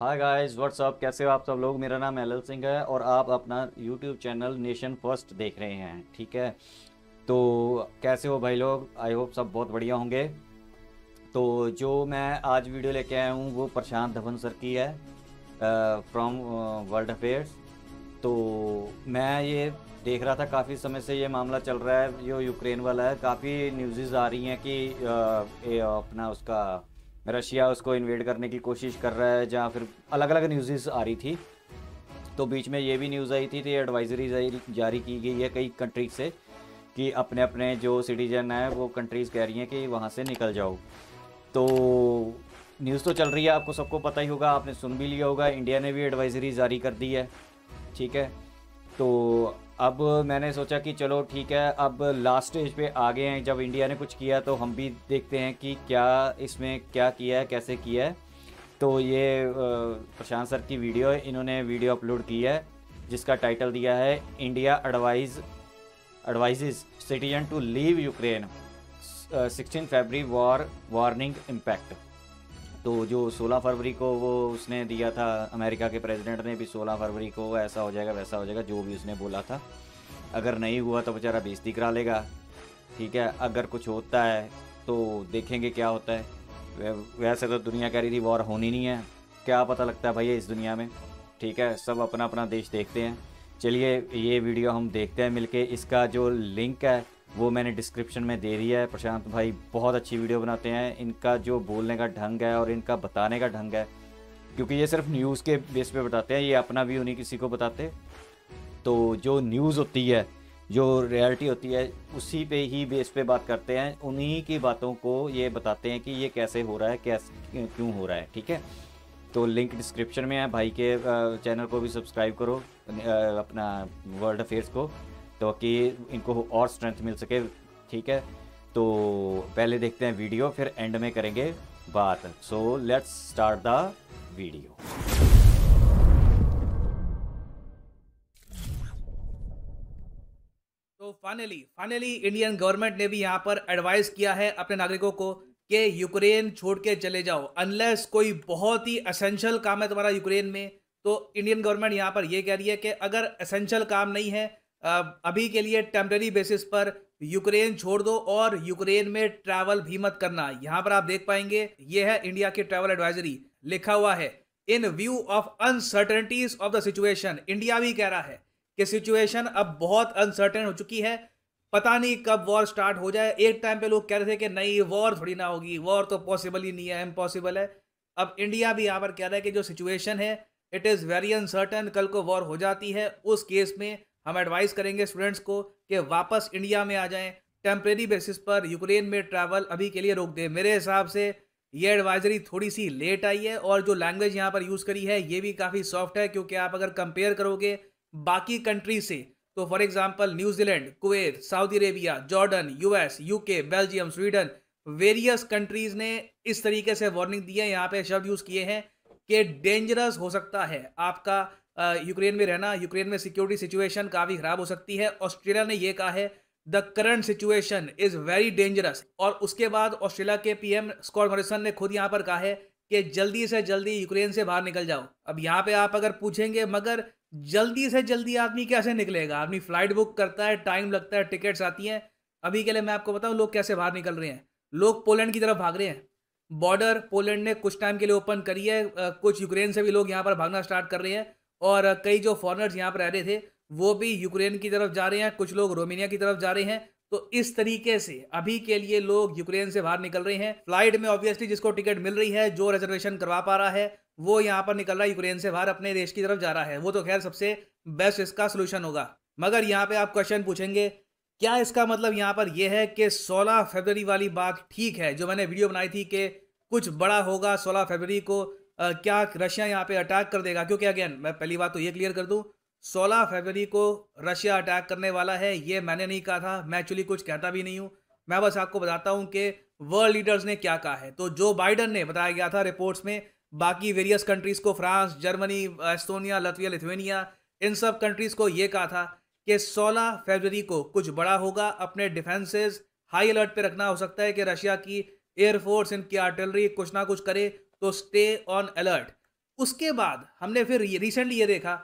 Hi guys what's up, कैसे हो आप सब लोग। मेरा नाम एल सिंह है और आप अपना यूट्यूब चैनल नेशन फर्स्ट देख रहे हैं। ठीक है, तो कैसे हो भाई लोग। आई होप सब बहुत बढ़िया होंगे। तो जो मैं आज वीडियो लेके आया हूँ वो प्रशांत धवन सर की है, फ्रॉम वर्ल्ड अफेयर्स। तो मैं ये देख रहा था, काफ़ी समय से ये मामला चल रहा है जो यूक्रेन वाला है। काफ़ी न्यूज़ आ रही हैं कि ये अपना उसका रशिया उसको इन्वेड करने की कोशिश कर रहा है, जहाँ फिर अलग अलग न्यूज़ आ रही थी। तो बीच में ये भी न्यूज़ आई थी, तो ये एडवाइजरी जारी की गई है कई कंट्रीज से कि अपने अपने जो सिटीजन है वो कंट्रीज़ कह रही हैं कि वहाँ से निकल जाओ। तो न्यूज़ तो चल रही है, आपको सबको पता ही होगा, आपने सुन भी लिया होगा, इंडिया ने भी एडवाइजरी जारी कर दी है। ठीक है, तो अब मैंने सोचा कि चलो ठीक है, अब लास्ट स्टेज पे आ गए हैं। जब इंडिया ने कुछ किया तो हम भी देखते हैं कि क्या इसमें क्या किया है, कैसे किया है। तो ये प्रशांत सर की वीडियो है, इन्होंने वीडियो अपलोड की है जिसका टाइटल दिया है India advises citizen to leave Ukraine 16 फरवरी वॉर वार्निंग इम्पैक्ट। तो जो 16 फरवरी को वो उसने दिया था, अमेरिका के प्रेसिडेंट ने भी 16 फरवरी को ऐसा हो जाएगा वैसा हो जाएगा, जो भी उसने बोला था। अगर नहीं हुआ तो बेचारा बेइज्जती करा लेगा। ठीक है, अगर कुछ होता है तो देखेंगे क्या होता है। वैसे तो दुनिया कह रही थी वॉर होनी नहीं है, क्या पता लगता है भैया इस दुनिया में। ठीक है, सब अपना अपना देश देखते हैं। चलिए ये वीडियो हम देखते हैं मिलके। इसका जो लिंक है वो मैंने डिस्क्रिप्शन में दे दिया है। प्रशांत भाई बहुत अच्छी वीडियो बनाते हैं, इनका जो बोलने का ढंग है और इनका बताने का ढंग है, क्योंकि ये सिर्फ न्यूज़ के बेस पे बताते हैं, ये अपना भी उन्हीं किसी को बताते। तो जो न्यूज़ होती है, जो रियलिटी होती है, उसी पे ही बेस पे बात करते हैं, उन्हीं की बातों को ये बताते हैं कि ये कैसे हो रहा है, कैसे क्यों हो रहा है। ठीक है, तो लिंक डिस्क्रिप्शन में है। भाई के चैनल को भी सब्सक्राइब करो, अपना वर्ल्ड अफेयर्स को, तो कि इनको और स्ट्रेंथ मिल सके। ठीक है, तो पहले देखते हैं वीडियो, फिर एंड में करेंगे बात। So let's start the video. तो फाइनली फाइनली इंडियन गवर्नमेंट ने भी यहाँ पर एडवाइस किया है अपने नागरिकों को कि यूक्रेन छोड़ के चले जाओ, अनलेस कोई बहुत ही एसेंशियल काम है तुम्हारा यूक्रेन में। तो इंडियन गवर्नमेंट यहाँ पर ये कह रही है कि अगर एसेंशियल काम नहीं है, अभी के लिए टेम्परेरी बेसिस पर यूक्रेन छोड़ दो और यूक्रेन में ट्रैवल भी मत करना। यहाँ पर आप देख पाएंगे ये है इंडिया की ट्रैवल एडवाइजरी, लिखा हुआ है इन view of uncertainties of the situation. India भी कह रहा है कि सिचुएशन अब बहुत अनसर्टेन हो चुकी है, पता नहीं कब वॉर स्टार्ट हो जाए। एक टाइम पे लोग कह रहे थे कि नहीं वॉर थोड़ी ना होगी, वॉर तो पॉसिबल ही नहीं है, इम्पॉसिबल है। अब इंडिया भी यहाँ पर कह रहा है कि जो सिचुएशन है इट इज़ वेरी अनसर्टन, कल को वॉर हो जाती है, उस केस में हम एडवाइस करेंगे स्टूडेंट्स को कि वापस इंडिया में आ जाएं, टेम्परेरी बेसिस पर यूक्रेन में ट्रैवल अभी के लिए रोक दें। मेरे हिसाब से ये एडवाइजरी थोड़ी सी लेट आई है और जो लैंग्वेज यहाँ पर यूज़ करी है ये भी काफ़ी सॉफ्ट है, क्योंकि आप अगर कंपेयर करोगे बाकी कंट्री से, तो for example New Zealand, Kuwait, Saudi Arabia, Jordan, US, UK, Belgium, Sweden, various countries ने इस तरीके से वार्निंग दी है, यहाँ पे शब्द यूज किए हैं कि डेंजरस हो सकता है आपका यूक्रेन में रहना, यूक्रेन में सिक्योरिटी सिचुएशन काफी खराब हो सकती है। ऑस्ट्रेलिया ने यह कहा है the current situation is very dangerous. और उसके बाद ऑस्ट्रेलिया के पीएम स्कॉट मॉरिसन ने खुद यहाँ पर कहा है कि जल्दी से जल्दी यूक्रेन से बाहर निकल जाओ। अब यहाँ पे आप अगर पूछेंगे मगर जल्दी से जल्दी आदमी कैसे निकलेगा, आदमी फ्लाइट बुक करता है, टाइम लगता है, टिकट्स आती हैं। अभी के लिए मैं आपको बताऊं लोग कैसे बाहर निकल रहे हैं, लोग पोलैंड की तरफ भाग रहे हैं। बॉर्डर पोलैंड ने कुछ टाइम के लिए ओपन करी है, कुछ यूक्रेन से भी लोग यहाँ पर भागना स्टार्ट कर रहे हैं। और कई जो फॉरनर्स यहाँ पर रह रहे थे वो भी यूक्रेन की तरफ जा रहे हैं, कुछ लोग रोमानिया की तरफ जा रहे हैं। तो इस तरीके से अभी के लिए लोग यूक्रेन से बाहर निकल रहे हैं। फ्लाइट में ऑब्वियसली जिसको टिकट मिल रही है, जो रिजर्वेशन करवा पा रहा है, वो यहाँ पर निकल रहा है, यूक्रेन से बाहर अपने देश की तरफ जा रहा है। वो तो खैर सबसे बेस्ट इसका सोल्यूशन होगा। मगर यहाँ पे आप क्वेश्चन पूछेंगे क्या इसका मतलब यहाँ पर यह है कि 16 फरवरी वाली बात ठीक है जो मैंने वीडियो बनाई थी कि कुछ बड़ा होगा 16 फरवरी को, क्या रशिया यहाँ पे अटैक कर देगा? क्योंकि अगेन मैं पहली बात तो ये क्लियर कर दूं, 16 फरवरी को रशिया अटैक करने वाला है ये मैंने नहीं कहा था, मैं एक्चुअली कुछ कहता भी नहीं हूँ। मैं बस आपको बताता हूँ कि वर्ल्ड लीडर्स ने क्या कहा है। तो जो बाइडन ने बताया गया था रिपोर्ट्स में, बाकी वेरियस कंट्रीज को, France, Germany, Estonia, Latvia, Lithuania, इन सब कंट्रीज को ये कहा था कि 16 फरवरी को कुछ बड़ा होगा, अपने डिफेंसेस हाई अलर्ट पे रखना। हो सकता है कि रशिया की एयरफोर्स, इनकी आर्टिलरी कुछ ना कुछ करे, तो स्टे ऑन अलर्ट। उसके बाद हमने फिर रिसेंटली ये देखा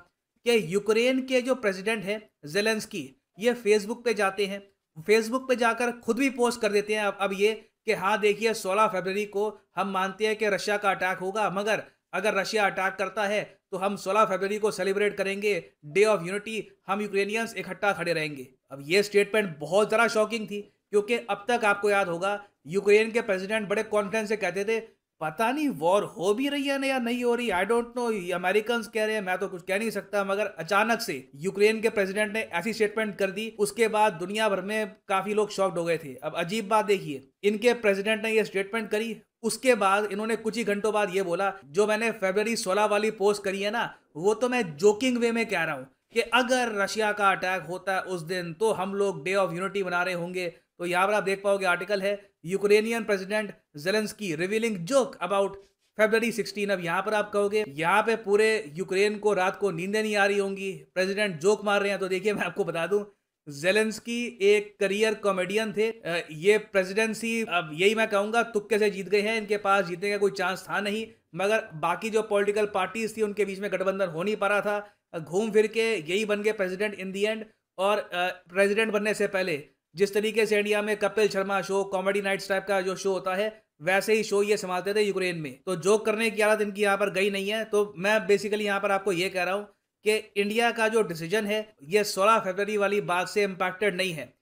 कि यूक्रेन के जो प्रेसिडेंट है जेलेंस्की, ये फेसबुक पे जाते हैं, फेसबुक पे जाकर खुद भी पोस्ट कर देते हैं अब ये कि हाँ देखिए 16 फरवरी को हम मानते हैं कि रशिया का अटैक होगा, मगर अगर रशिया अटैक करता है तो हम 16 फरवरी को सेलिब्रेट करेंगे डे ऑफ यूनिटी, हम यूक्रेनियंस इकट्ठा खड़े रहेंगे। अब ये स्टेटमेंट बहुत ज़्यादा शॉकिंग थी, क्योंकि अब तक आपको याद होगा यूक्रेन के प्रेसिडेंट बड़े कॉन्फिडेंस से कहते थे पता नहीं वॉर हो भी रही है ना या नहीं हो रही, आई डोंट नो, अमेरिकन कह रहे हैं, मैं तो कुछ कह नहीं सकता, मगर अचानक से यूक्रेन के प्रेसिडेंट ने ऐसी स्टेटमेंट कर दी, उसके बाद दुनिया भर में काफी लोग शॉक्ड हो गए थे। अब अजीब बात देखिए, इनके प्रेसिडेंट ने ये स्टेटमेंट करी, उसके बाद इन्होंने कुछ ही घंटों बाद ये बोला जो मैंने फरवरी 16 वाली पोस्ट करी है ना, वो तो मैं जोकिंग वे में कह रहा हूं कि अगर रशिया का अटैक होता है उस दिन तो हम लोग डे ऑफ यूनिटी मना रहे होंगे। तो यहाँ पर आप देख पाओगे आर्टिकल है Ukrainian president Zelensky revealing joke about February 16। अब यहाँ पर आप कहोगे यहाँ पे पूरे यूक्रेन को रात को नींदें नहीं आ रही होंगी, प्रेसिडेंट जोक मार रहे हैं। तो देखिए मैं आपको बता दूं, जेलेंस्की एक करियर कॉमेडियन थे, ये प्रेसिडेंसी अब यही मैं कहूंगा तुक्के से जीत गए हैं, इनके पास जीतने का कोई चांस था नहीं, मगर बाकी जो पॉलिटिकल पार्टीज थी उनके बीच में गठबंधन हो नहीं पा रहा था, घूम फिर के यही बन गए प्रेसिडेंट इन दी एंड। और प्रेसिडेंट बनने से पहले जिस तरीके से इंडिया में Kapil Sharma show, comedy nights type का जो शो होता है, वैसे ही शो ये संभालते थे यूक्रेन में। तो जोक करने की आदत इनकी यहाँ पर गई नहीं है। तो मैं बेसिकली यहाँ पर आपको ये कह रहा हूँ कि इंडिया का जो डिसीजन है ये 16 फरवरी वाली बात से इम्पैक्टेड नहीं है।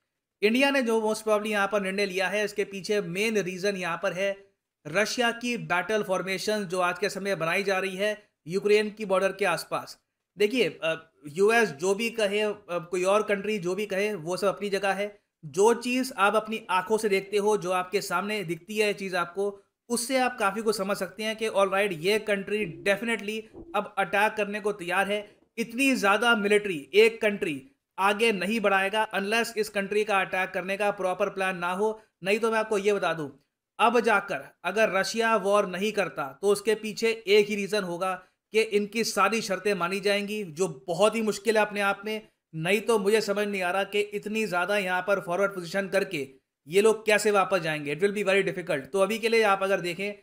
इंडिया ने जो मोस्ट प्रॉब्ली यहाँ पर निर्णय लिया है, इसके पीछे मेन रीजन यहाँ पर है रशिया की बैटल फॉर्मेशन जो आज के समय बनाई जा रही है यूक्रेन की बॉर्डर के आसपास। देखिए यूएस जो भी कहे, कोई और कंट्री जो भी कहे, वो सब अपनी जगह है। जो चीज़ आप अपनी आंखों से देखते हो, जो आपके सामने दिखती है चीज़ आपको, उससे आप काफ़ी कुछ समझ सकते हैं कि ऑलराइट ये कंट्री डेफिनेटली अब अटैक करने को तैयार है। इतनी ज़्यादा मिलिट्री एक कंट्री आगे नहीं बढ़ाएगा अनलेस इस कंट्री का अटैक करने का प्रॉपर प्लान ना हो। नहीं तो मैं आपको ये बता दूं, अब जाकर अगर रशिया वॉर नहीं करता तो उसके पीछे एक ही रीज़न होगा कि इनकी सारी शर्तें मानी जाएंगी, जो बहुत ही मुश्किल है अपने आप में। नहीं तो मुझे समझ नहीं आ रहा कि इतनी ज़्यादा यहाँ पर फॉरवर्ड पोजीशन करके ये लोग कैसे वापस जाएंगे। It will be very difficult. तो अभी के लिए आप अगर देखें,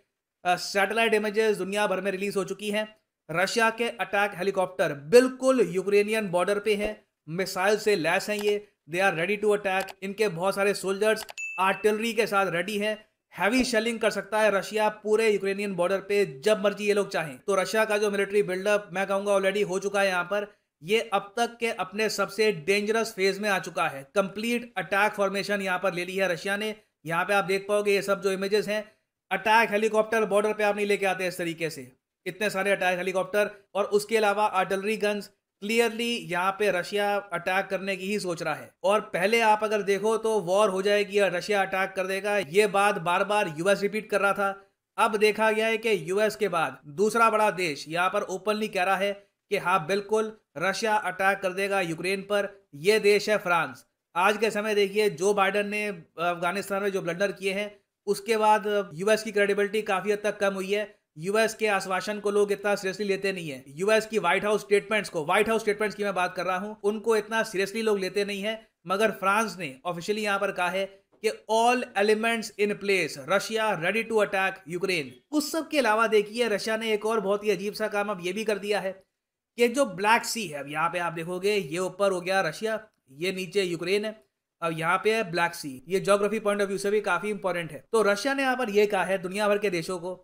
सैटेलाइट इमेजेस दुनिया भर में रिलीज हो चुकी हैं। रशिया के अटैक हेलीकॉप्टर बिल्कुल यूक्रेनियन बॉर्डर पे हैं, मिसाइल से लैस हैं, ये they are ready to attack. इनके बहुत सारे सोल्जर्स आर्टिलरी के साथ रेडी हैं। हैवी शेलिंग कर सकता है रशिया पूरे यूक्रेनियन बॉर्डर पे जब मर्जी ये लोग चाहें। तो रशिया का जो मिलिट्री बिल्डअप मैं कहूँगा ऑलरेडी हो चुका है यहाँ पर। ये अब तक के अपने सबसे डेंजरस फेज में आ चुका है। कंप्लीट अटैक फॉर्मेशन यहाँ पर ले ली है रशिया ने। यहाँ पे आप देख पाओगे ये सब जो इमेजेस हैं, अटैक हेलीकॉप्टर बॉर्डर पे आप नहीं लेके आते इस तरीके से, इतने सारे अटैक हेलीकॉप्टर। और उसके अलावा आर्टिलरी गन्स, क्लियरली यहाँ पे रशिया अटैक करने की ही सोच रहा है। और पहले आप अगर देखो तो वॉर हो जाएगी या रशिया अटैक कर देगा, ये बात बार बार यूएस रिपीट कर रहा था। अब देखा गया है कि यूएस के बाद दूसरा बड़ा देश यहाँ पर ओपनली कह रहा है कि हाँ बिल्कुल रशिया अटैक कर देगा यूक्रेन पर। यह देश है फ्रांस। आज के समय देखिए जो बाइडन ने अफगानिस्तान में जो ब्लंडर किए हैं, उसके बाद यूएस की क्रेडिबिलिटी काफी हद तक कम हुई है। यूएस के आश्वासन को लोग इतना सीरियसली लेते नहीं है। यूएस की व्हाइट हाउस स्टेटमेंट्स की मैं बात कर रहा हूं, उनको इतना सीरियसली लोग लेते नहीं है। मगर फ्रांस ने ऑफिशियली यहां पर कहा है कि all elements in place, Russia ready to attack Ukraine. उस सब के अलावा देखिए रशिया ने एक और बहुत ही अजीब सा काम अब ये भी कर दिया है कि जो ब्लैक सी है, अब यहाँ पे आप देखोगे ये ऊपर हो गया रशिया, ये नीचे यूक्रेन है, अब यहाँ पे है ब्लैक सी। ये ज्योग्राफी पॉइंट ऑफ व्यू से भी काफी इंपॉर्टेंट है। तो रशिया ने यहाँ पर यह कहा है दुनिया भर के देशों को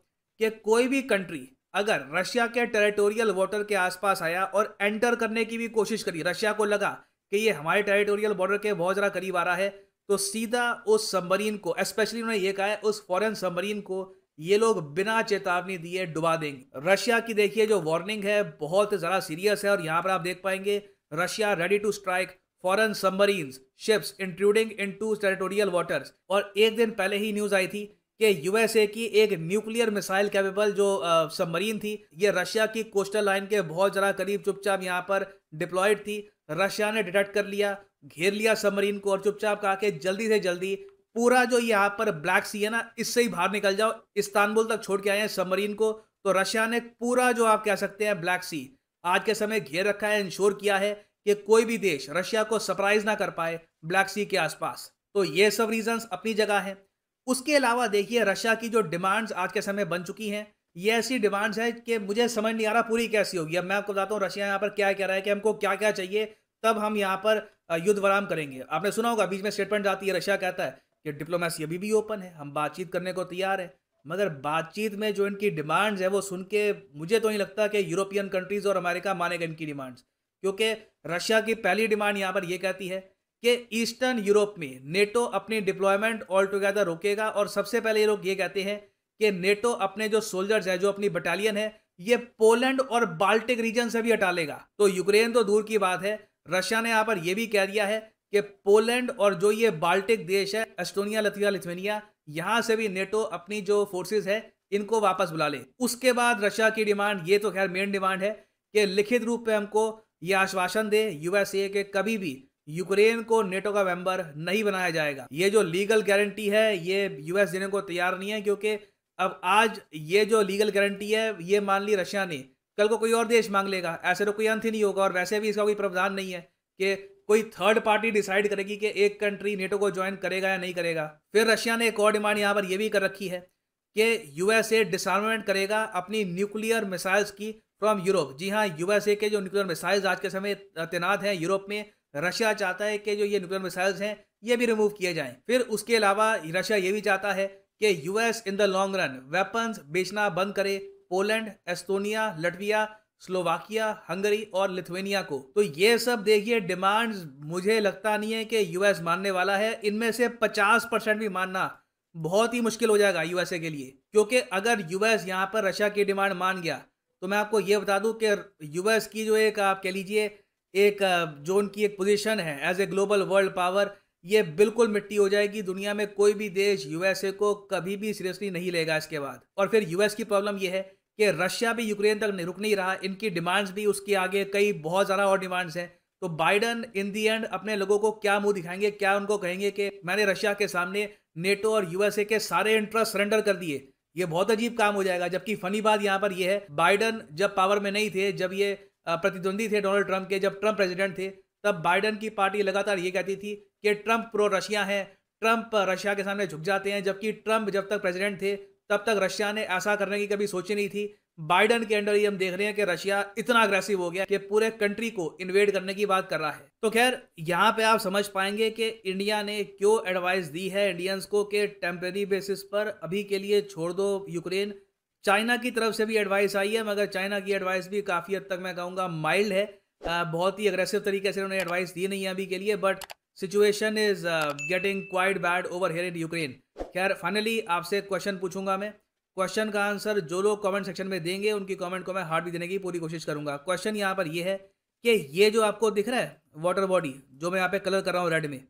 कि कोई भी कंट्री अगर रशिया के टेरिटोरियल वाटर के आसपास आया और एंटर करने की भी कोशिश करी, रशिया को लगा कि ये हमारे टेरिटोरियल बॉर्डर के बहुत ज़्यादा करीब आ रहा है, तो सीधा उस सबमरीन को, स्पेशली उन्होंने ये कहा है उस फॉरेन सबमरीन को, ये लोग बिना चेतावनी दिए डुबा देंगे। रशिया की देखिए जो वार्निंग है बहुत ज़्यादा सीरियस है। और यहाँ पर आप देख पाएंगे Russia ready to strike foreign submarines ships intruding into territorial waters. और एक दिन पहले ही न्यूज़ आई थी कि यूएसए की एक न्यूक्लियर मिसाइल कैपेबल जो सबमरीन थी, ये रशिया की कोस्टल लाइन के बहुत ज़्यादा करीब चुपचाप यहाँ पर डिप्लॉयड थी। रशिया ने डिटेक्ट कर लिया, घेर लिया सबमरीन को और चुपचाप कहा कि जल्दी से जल्दी पूरा जो यहाँ पर ब्लैक सी है ना, इससे ही बाहर निकल जाओ, इस्तांबुल तक छोड़ के आए हैं सबमरीन को। तो रशिया ने पूरा जो आप कह सकते हैं ब्लैक सी आज के समय घेर रखा है, इंश्योर किया है कि कोई भी देश रशिया को सरप्राइज ना कर पाए ब्लैक सी के आसपास। तो ये सब रीजंस अपनी जगह हैं। उसके अलावा देखिए रशिया की जो डिमांड्स आज के समय बन चुकी हैं, ये ऐसी डिमांड्स है कि मुझे समझ नहीं आ रहा पूरी कैसी होगी। अब मैं आपको बताता हूँ रशिया यहाँ पर क्या कह रहा है कि हमको क्या-क्या चाहिए, तब हम यहाँ पर युद्ध विराम करेंगे। आपने सुना होगा बीच में स्टेटमेंट आती है, रशिया कहता है कि डिप्लोमेसी अभी भी ओपन है, हम बातचीत करने को तैयार हैं। मगर बातचीत में जो इनकी डिमांड्स है वो सुन के मुझे तो नहीं लगता कि यूरोपियन कंट्रीज़ और अमेरिका मानेगा इनकी डिमांड्स। क्योंकि रशिया की पहली डिमांड यहाँ पर ये कहती है कि ईस्टर्न यूरोप में नेटो अपनी डिप्लॉयमेंट ऑल टुगेदर रोकेगा, और सबसे पहले ये लोग ये कहते हैं कि नेटो अपने जो सोल्जर्स है, जो अपनी बटालियन है, ये पोलैंड और बाल्टिक रीजन से भी हटा लेगा। तो यूक्रेन तो दूर की बात है, रशिया ने यहाँ पर यह भी कह दिया है कि पोलैंड और जो ये बाल्टिक देश है, एस्टोनिया, लथविया, लिथुआनिया, यहां से भी नेटो अपनी जो फोर्सेस है इनको वापस बुला ले। उसके बाद रशिया की डिमांड, ये तो खैर मेन डिमांड है, कि लिखित रूप में हमको ये आश्वासन दे यूएसए के कभी भी यूक्रेन को नेटो का मेंबर नहीं बनाया जाएगा। ये जो लीगल गारंटी है ये यूएस देने को तैयार नहीं है, क्योंकि अब आज ये जो लीगल गारंटी है ये मान ली रशिया ने, कल को कोई और देश मांग लेगा, ऐसे तो कोई अंत ही नहीं होगा। और वैसे भी इसका कोई प्रावधान नहीं है कि कोई थर्ड पार्टी डिसाइड करेगी कि एक कंट्री नेटो को ज्वाइन करेगा या नहीं करेगा। फिर रशिया ने एक और डिमांड यहाँ पर यह भी कर रखी है कि यूएसए डिसआर्मामेंट करेगा अपनी न्यूक्लियर मिसाइल्स की फ्रॉम यूरोप। जी हाँ, यूएसए के जो न्यूक्लियर मिसाइल्स आज के समय तैनात हैं यूरोप में, रशिया चाहता है कि जो ये न्यूक्लियर मिसाइल्स हैं ये भी रिमूव किए जाएं। फिर उसके अलावा रशिया ये भी चाहता है कि US in the long run weapons बेचना बंद करे पोलैंड, एस्टोनिया, लटविया, स्लोवाकिया, हंगरी और लिथुआनिया को। तो ये सब देखिए डिमांड्स, मुझे लगता नहीं है कि यूएस मानने वाला है। इनमें से 50% भी मानना बहुत ही मुश्किल हो जाएगा यूएसए के लिए, क्योंकि अगर यूएस यहाँ पर रशिया की डिमांड मान गया तो मैं आपको ये बता दूं कि यूएस की जो एक आप कह लीजिए एक जो उनकी एक पोजीशन है as a global world power, ये बिल्कुल मिट्टी हो जाएगी। दुनिया में कोई भी देश यूएसए को कभी भी सीरियसली नहीं लेगा इसके बाद। और फिर यूएस की प्रॉब्लम ये है कि रशिया भी यूक्रेन तक रुक नहीं रहा, इनकी डिमांड्स भी उसके आगे कई बहुत ज़्यादा और डिमांड्स हैं। तो बाइडन इन दी एंड अपने लोगों को क्या मुंह दिखाएंगे, क्या उनको कहेंगे कि मैंने रशिया के सामने नेटो और यूएसए के सारे इंटरेस्ट सरेंडर कर दिए। ये बहुत अजीब काम हो जाएगा। जबकि फनी बात यहाँ पर यह है, बाइडन जब पावर में नहीं थे, जब ये प्रतिद्वंदी थे डोनाल्ड ट्रंप के, जब ट्रंप प्रेसिडेंट थे, तब बाइडन की पार्टी लगातार ये कहती थी कि ट्रंप प्रो रशिया है, ट्रंप रशिया के सामने झुक जाते हैं। जबकि ट्रंप जब तक प्रेसिडेंट थे तब तक रशिया ने ऐसा करने की कभी सोची नहीं थी। बाइडन के अंडर ही हम देख रहे हैं कि रशिया इतना अग्रेसिव हो गया कि पूरे कंट्री को इन्वेड करने की बात कर रहा है। तो खैर यहाँ पे आप समझ पाएंगे कि इंडिया ने क्यों एडवाइस दी है इंडियंस को कि टेम्परेरी बेसिस पर अभी के लिए छोड़ दो यूक्रेन। चाइना की तरफ से भी एडवाइस आई है, मगर चाइना की एडवाइस भी काफ़ी हद तक मैं कहूँगा माइल्ड है। बहुत ही अग्रेसिव तरीके से उन्होंने एडवाइस दी नहीं है अभी के लिए, but situation is getting quite bad over here in Ukraine. खैर फाइनली आपसे क्वेश्चन पूछूंगा मैं, क्वेश्चन का आंसर जो लोग कमेंट सेक्शन में देंगे उनकी कमेंट को मैं हार्ट भी देने की पूरी कोशिश करूंगा। क्वेश्चन यहाँ पर ये है कि ये जो आपको दिख रहा है वाटर बॉडी, जो मैं यहाँ पे कलर कर रहा हूँ रेड में,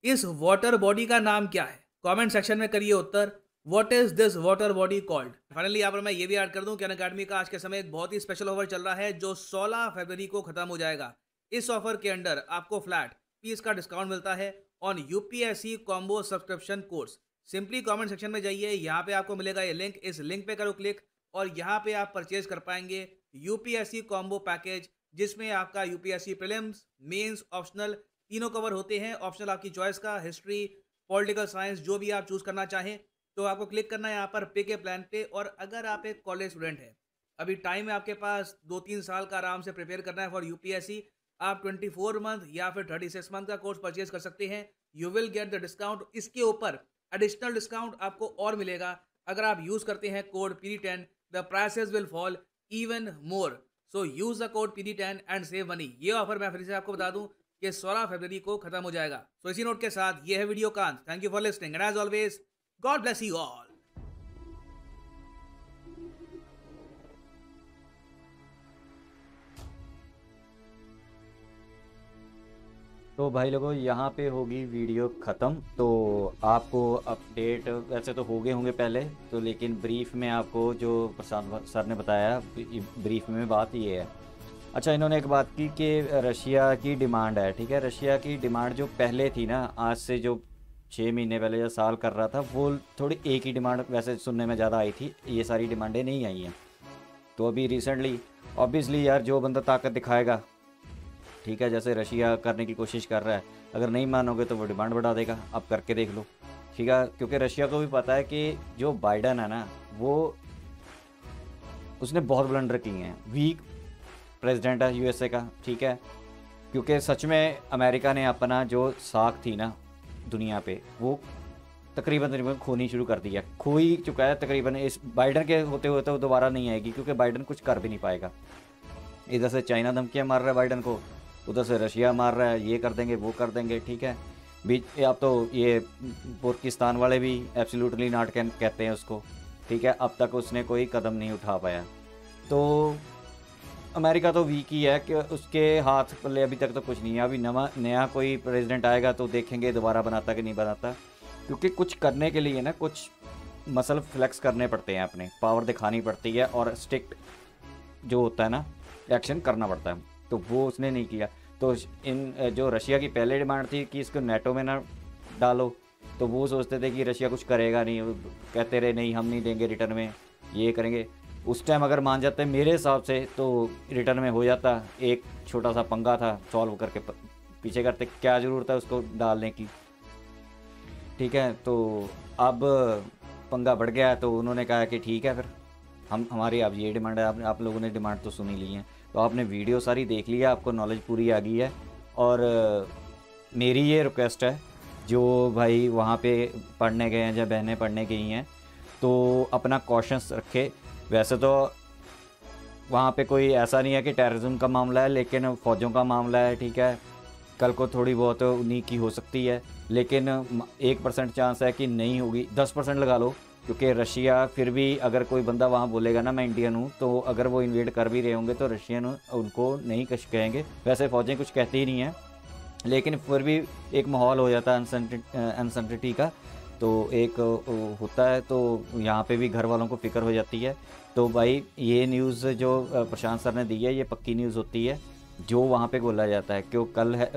इस वाटर बॉडी का नाम क्या है? कमेंट सेक्शन में करिए उत्तर। What is this water body called? Finally यहाँ पर मैं ये भी ऐड कर दूं कि अनअकैडमी का आज के समय एक बहुत ही स्पेशल ऑफर चल रहा है जो 16 फरवरी को खत्म हो जाएगा। इस ऑफर के अंडर आपको फ्लैट फीस का डिस्काउंट मिलता है on UPSC combo subscription course. Simply comment section में जाइए, यहाँ पे आपको मिलेगा ये लिंक, इस लिंक पे करो क्लिक और यहाँ पे आप परचेज कर पाएंगे यूपीएससी कॉम्बो पैकेज, जिसमें आपका यूपीएससी प्रीलिम्स, मेंस, ऑप्शनल तीनों कवर होते हैं। ऑप्शनल आपकी चॉइस का, हिस्ट्री, पॉलिटिकल साइंस, जो भी आप चूज करना चाहें। तो आपको क्लिक करना है यहाँ पर पे के प्लान पे। और अगर आप एक कॉलेज स्टूडेंट हैं, अभी टाइम है आपके पास 2-3 साल का आराम से प्रिपेयर करना है फॉर यूपीएससी, आप 24 मंथ या फिर 36 मंथ का कोर्स परचेज कर सकते हैं। You will get the discount. इसके ऊपर एडिशनल डिस्काउंट आपको और मिलेगा अगर आप यूज करते हैं code PD10। The prices will fall even more, so use the code PD10 and save money. ये ऑफर मैं फिर से आपको बता दूं कि 16 फरवरी को खत्म हो जाएगा। सो इसी नोट के साथ ये है वीडियो का अंत। Thank you for listening and as always God bless you all. तो भाई लोगों यहाँ पे होगी वीडियो ख़त्म। तो आपको अपडेट वैसे तो हो गए होंगे पहले तो, लेकिन ब्रीफ में आपको जो प्रशांत सर ने बताया ब्रीफ में बात ये है। अच्छा, इन्होंने एक बात की कि रशिया की डिमांड है, ठीक है। रशिया की डिमांड जो पहले थी ना, आज से जो 6 महीने पहले या साल कर रहा था, वो थोड़ी एक ही डिमांड वैसे सुनने में ज़्यादा आई थी, ये सारी डिमांडें नहीं आई हैं। तो अभी रिसेंटली ऑब्वियसली यार जो बंदा ताकत दिखाएगा, ठीक है, जैसे रशिया करने की कोशिश कर रहा है, अगर नहीं मानोगे तो वो डिमांड बढ़ा देगा। अब करके देख लो, ठीक है। क्योंकि रशिया को भी पता है कि जो बाइडन है ना, वो उसने बहुत ब्लंडर किए हैं। वीक प्रेसिडेंट है यूएसए का, ठीक है, क्योंकि सच में अमेरिका ने अपना जो साख थी ना दुनिया पे, वो तकरीबन खोनी शुरू कर दी है, खो ही चुका है तकरीबन। इस बाइडन के होते होते वो दोबारा नहीं आएगी, क्योंकि बाइडन कुछ कर भी नहीं पाएगा। इधर से चाइना धमकियाँ मार रहा है बाइडन को, उधर से रशिया मार रहा है, ये कर देंगे वो कर देंगे, ठीक है। बीच अब तो ये पाकिस्तान वाले भी एब्सोल्युटली नॉट कहते हैं उसको, ठीक है। अब तक उसने कोई कदम नहीं उठा पाया। तो अमेरिका तो वीक ही है कि उसके हाथ पल्ले अभी तक तो कुछ नहीं है। अभी नया कोई प्रेसिडेंट आएगा तो देखेंगे दोबारा बनाता कि नहीं बनाता, क्योंकि कुछ करने के लिए ना कुछ मसल फ्लेक्स करने पड़ते हैं, अपने पावर दिखानी पड़ती है, और स्ट्रिक्ट जो होता है ना एक्शन करना पड़ता है, तो वो उसने नहीं किया। तो इन जो रशिया की पहले डिमांड थी कि इसको नेटो में ना डालो, तो वो सोचते थे कि रशिया कुछ करेगा नहीं, वो कहते रहे नहीं हम नहीं देंगे रिटर्न में, ये करेंगे। उस टाइम अगर मान जाते मेरे हिसाब से तो रिटर्न में हो जाता। एक छोटा सा पंगा था, सॉल्व करके पीछे करते, क्या ज़रूरत है उसको डालने की, ठीक है। तो अब पंगा बढ़ गया, तो उन्होंने कहा कि ठीक है फिर हमारी अब ये डिमांड है। आप लोगों ने डिमांड तो सुनी ली है, तो आपने वीडियो सारी देख लिया, आपको नॉलेज पूरी आ गई है। और मेरी ये रिक्वेस्ट है, जो भाई वहाँ पे पढ़ने गए हैं या बहनें पढ़ने गई हैं, तो अपना कॉशंस रखे। वैसे तो वहाँ पे कोई ऐसा नहीं है कि टेररिज्म का मामला है, लेकिन फ़ौजों का मामला है, ठीक है। कल को थोड़ी बहुत उन्हीं की हो सकती है, लेकिन 1% चांस है कि नहीं होगी, 10% लगा लो, क्योंकि रशिया फिर भी अगर कोई बंदा वहाँ बोलेगा ना मैं इंडियन हूँ, तो अगर वो इन्वेड कर भी रहे होंगे तो रशियन उनको नहीं कुछ कहेंगे। वैसे फ़ौजें कुछ कहती ही नहीं हैं, लेकिन फिर भी एक माहौल हो जाता है अनसर्टेनिटी का, तो एक होता है, तो यहाँ पे भी घर वालों को फिक्र हो जाती है। तो भाई ये न्यूज़ जो प्रशांत सर ने दी है, ये पक्की न्यूज़ होती है जो वहाँ पे बोला जाता है। क्यों कल है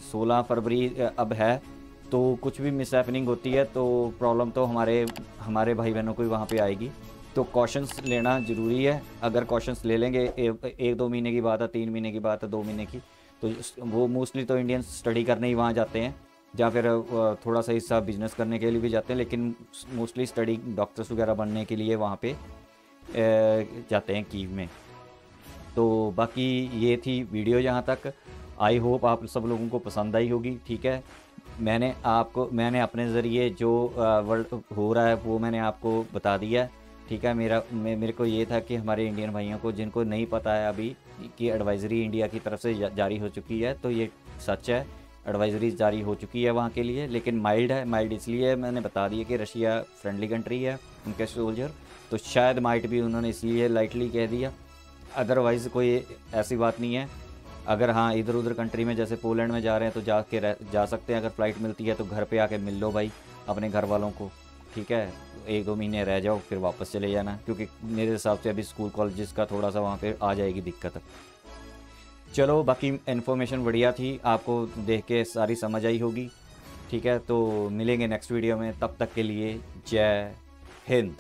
16 फरवरी अब है, तो कुछ भी मिस हैपनिंग होती है तो प्रॉब्लम तो हमारे भाई बहनों को ही वहाँ पे आएगी। तो कॉशंस लेना ज़रूरी है। अगर कॉशंस ले लेंगे, 1-2 महीने की बात है, 3 महीने की बात है, 2 महीने की, तो वो मोस्टली तो इंडियंस स्टडी करने ही वहाँ जाते हैं, या फिर थोड़ा सा हिस्सा बिजनेस करने के लिए भी जाते हैं, लेकिन मोस्टली स्टडी डॉक्टर्स वगैरह बनने के लिए वहाँ पे जाते हैं कीव में। तो बाकी ये थी वीडियो यहाँ तक। आई होप आप सब लोगों को पसंद आई होगी, ठीक है। मैंने अपने ज़रिए जो वर्ल्ड हो रहा है वो मैंने आपको बता दिया, ठीक है। मेरे को ये था कि हमारे इंडियन भाइयों को जिनको नहीं पता है अभी कि एडवाइज़री इंडिया की तरफ से जारी हो चुकी है, तो ये सच है, एडवाइज़री जारी हो चुकी है वहाँ के लिए, लेकिन माइल्ड है। माइल्ड इसलिए मैंने बता दिया कि रशिया फ्रेंडली कंट्री है, उनके सोल्जर, तो शायद माइट भी उन्होंने इसलिए लाइटली कह दिया, अदरवाइज़ कोई ऐसी बात नहीं है। अगर हाँ इधर उधर कंट्री में जैसे पोलैंड में जा रहे हैं तो जा सकते हैं, अगर फ़्लाइट मिलती है तो घर पे आके मिल लो भाई अपने घर वालों को, ठीक है। 1-2 महीने रह जाओ फिर वापस चले जाना, क्योंकि मेरे हिसाब से अभी स्कूल कॉलेजेस का थोड़ा सा वहाँ पे आ जाएगी दिक्कत। चलो बाकी इन्फॉर्मेशन बढ़िया थी, आपको देख के सारी समझ आई होगी, ठीक है। तो मिलेंगे नेक्स्ट वीडियो में, तब तक के लिए जय हिंद।